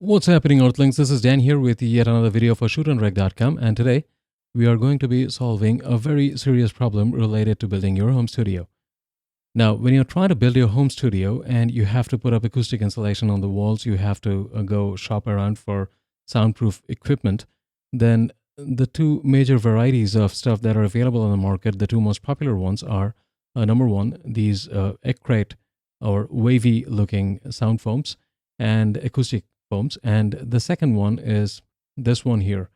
What's happening, Earthlings? This is Dan here with yet another video for shootandrag.com, and today we are going to be solving a very serious problem related to building your home studio. Now, when you're trying to build your home studio and you have to put up acoustic insulation on the walls, you have to go shop around for soundproof equipment, then the two major varieties of stuff that are available on the market, the two most popular ones are number one, these crate or wavy looking sound foams and acoustic foams. And the second one is this one here.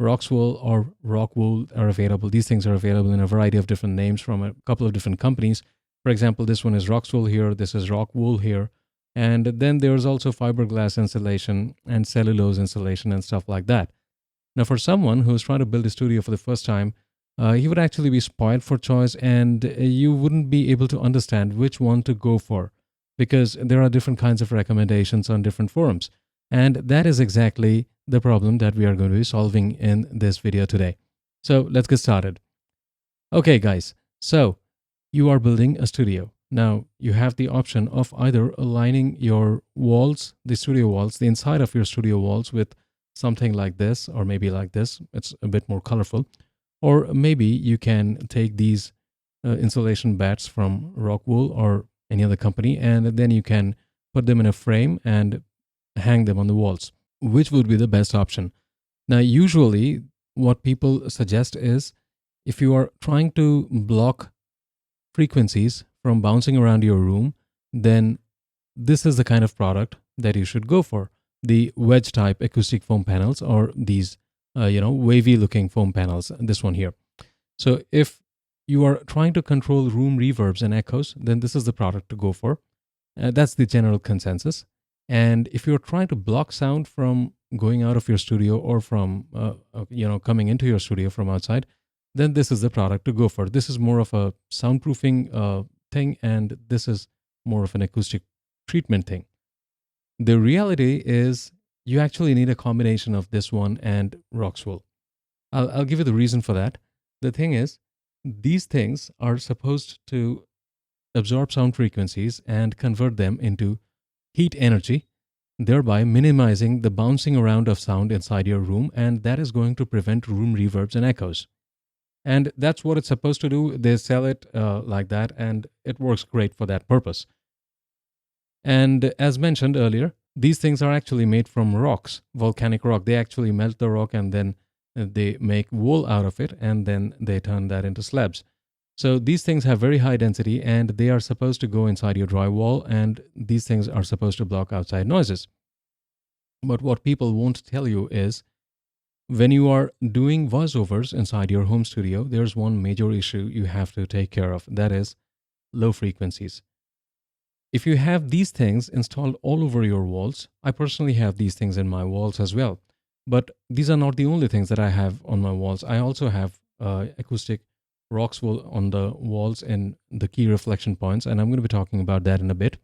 Roxwool or rockwool are available. These things are available in a variety of different names from a couple of different companies. For example, this one is Roxwool here, this is rockwool here. And then there's also fiberglass insulation and cellulose insulation and stuff like that. Now, for someone who's trying to build a studio for the first time, he would actually be spoiled for choice, and you wouldn't be able to understand which one to go for because there are different kinds of recommendations on different forums. And that is exactly the problem that we are going to be solving in this video today. So let's get started. Okay, guys. So you are building a studio. Now you have the option of either aligning your walls, the studio walls, the inside of your studio walls with something like this, or maybe like this. It's a bit more colorful. Or maybe you can take these insulation bats from Rockwool or any other company, and then you can put them in a frame and hang them on the walls. Which would be the best option? Now, usually what people suggest is if you are trying to block frequencies from bouncing around your room, then this is the kind of product that you should go for. The wedge type acoustic foam panels, or these, wavy looking foam panels, this one here. So if you are trying to control room reverbs and echoes, then this is the product to go for. That's the general consensus. And if you're trying to block sound from going out of your studio or from, coming into your studio from outside, then this is the product to go for. This is more of a soundproofing thing, and this is more of an acoustic treatment thing. The reality is you actually need a combination of this one and Roxwool. I'll give you the reason for that. The thing is, these things are supposed to absorb sound frequencies and convert them into heat energy, thereby minimizing the bouncing around of sound inside your room, and that is going to prevent room reverbs and echoes. And that's what it's supposed to do. They sell it like that, and it works great for that purpose. And as mentioned earlier, these things are actually made from rocks, volcanic rock. They actually melt the rock and then they make wool out of it, and then they turn that into slabs. So these things have very high density, and they are supposed to go inside your drywall, and these things are supposed to block outside noises. But what people won't tell you is when you are doing voiceovers inside your home studio, there's one major issue you have to take care of. That is low frequencies. If you have these things installed all over your walls, I personally have these things in my walls as well. But these are not the only things that I have on my walls. I also have acoustic Roxwool on the walls and the key reflection points, and I'm going to be talking about that in a bit.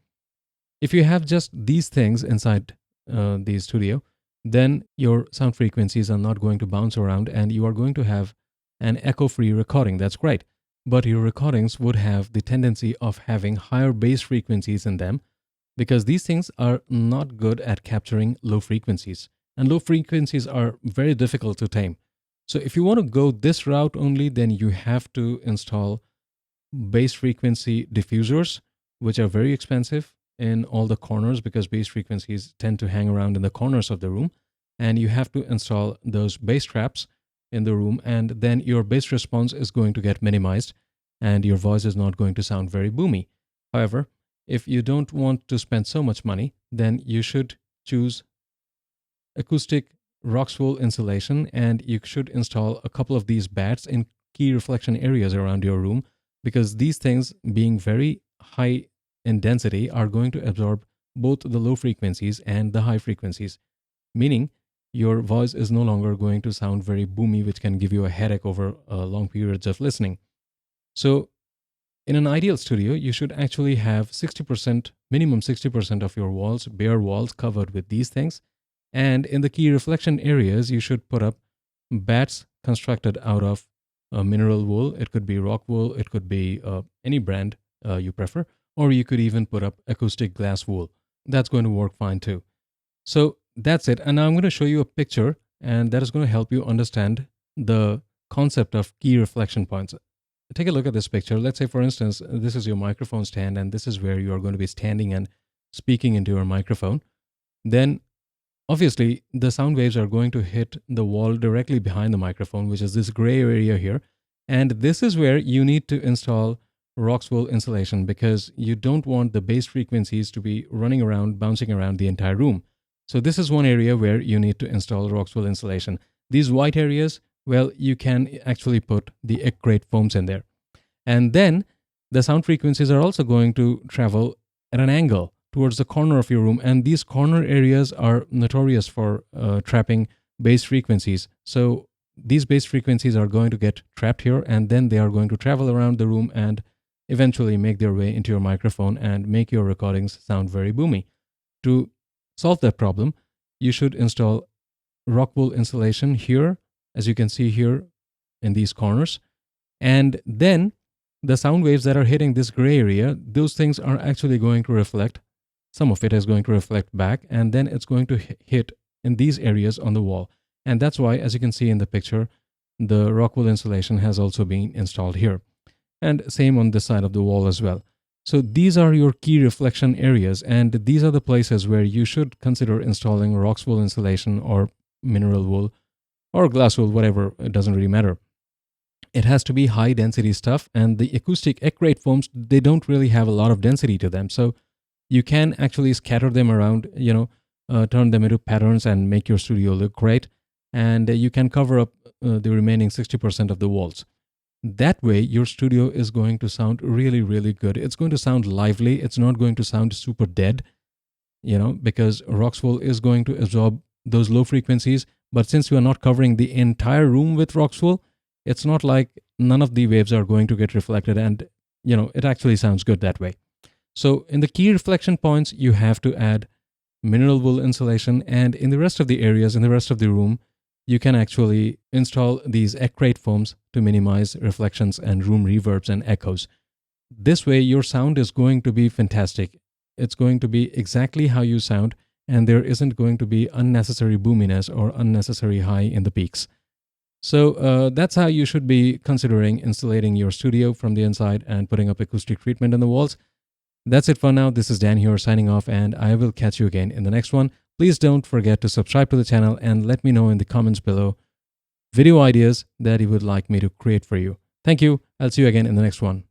If you have just these things inside the studio, then your sound frequencies are not going to bounce around, and you are going to have an echo-free recording. That's great. But your recordings would have the tendency of having higher bass frequencies in them because these things are not good at capturing low frequencies. And low frequencies are very difficult to tame. So if you want to go this route only, then you have to install bass frequency diffusers, which are very expensive in all the corners because bass frequencies tend to hang around in the corners of the room. And you have to install those bass traps in the room, and then your bass response is going to get minimized and your voice is not going to sound very boomy. However, if you don't want to spend so much money, then you should choose acoustic Roxwool insulation, and you should install a couple of these bats in key reflection areas around your room, because these things, being very high in density, are going to absorb both the low frequencies and the high frequencies, meaning your voice is no longer going to sound very boomy, which can give you a headache over long periods of listening. So in an ideal studio, you should actually have 60%, minimum 60% of your walls, bare walls, covered with these things. And in the key reflection areas, you should put up bats constructed out of mineral wool. It could be rock wool. It could be any brand you prefer. Or you could even put up acoustic glass wool. That's going to work fine too. So that's it. And now I'm going to show you a picture, and that is going to help you understand the concept of key reflection points. Take a look at this picture. Let's say, for instance, this is your microphone stand, and this is where you are going to be standing and speaking into your microphone. Then obviously, the sound waves are going to hit the wall directly behind the microphone, which is this gray area here. And this is where you need to install rockwool insulation, because you don't want the bass frequencies to be running around, bouncing around the entire room. So this is one area where you need to install rockwool insulation. These white areas, well, you can actually put the acrylic foams in there. And then the sound frequencies are also going to travel at an angle towards the corner of your room. And these corner areas are notorious for trapping bass frequencies. So these bass frequencies are going to get trapped here, and then they are going to travel around the room and eventually make their way into your microphone and make your recordings sound very boomy. To solve that problem, you should install rockwool insulation here, as you can see here in these corners. And then the sound waves that are hitting this gray area, those things are actually going to reflect. Some of it is going to reflect back, and then it's going to hit in these areas on the wall. And that's why, as you can see in the picture, the rockwool insulation has also been installed here. And same on this side of the wall as well. So these are your key reflection areas, and these are the places where you should consider installing rockwool insulation or mineral wool or glass wool, whatever, it doesn't really matter. It has to be high density stuff, and the acoustic acrylic foams, they don't really have a lot of density to them. So you can actually scatter them around, turn them into patterns and make your studio look great. And you can cover up the remaining 60% of the walls. That way, your studio is going to sound really, really good. It's going to sound lively. It's not going to sound super dead, because rockwool is going to absorb those low frequencies. But since you are not covering the entire room with rockwool, it's not like none of the waves are going to get reflected, and it actually sounds good that way. So in the key reflection points, you have to add mineral wool insulation, and in the rest of the areas, in the rest of the room, you can actually install these acrylic foams to minimize reflections and room reverbs and echoes. This way, your sound is going to be fantastic. It's going to be exactly how you sound, and there isn't going to be unnecessary boominess or unnecessary high in the peaks. So that's how you should be considering insulating your studio from the inside and putting up acoustic treatment on the walls. That's it for now. This is Dan here signing off, and I will catch you again in the next one. Please don't forget to subscribe to the channel and let me know in the comments below video ideas that you would like me to create for you. Thank you. I'll see you again in the next one.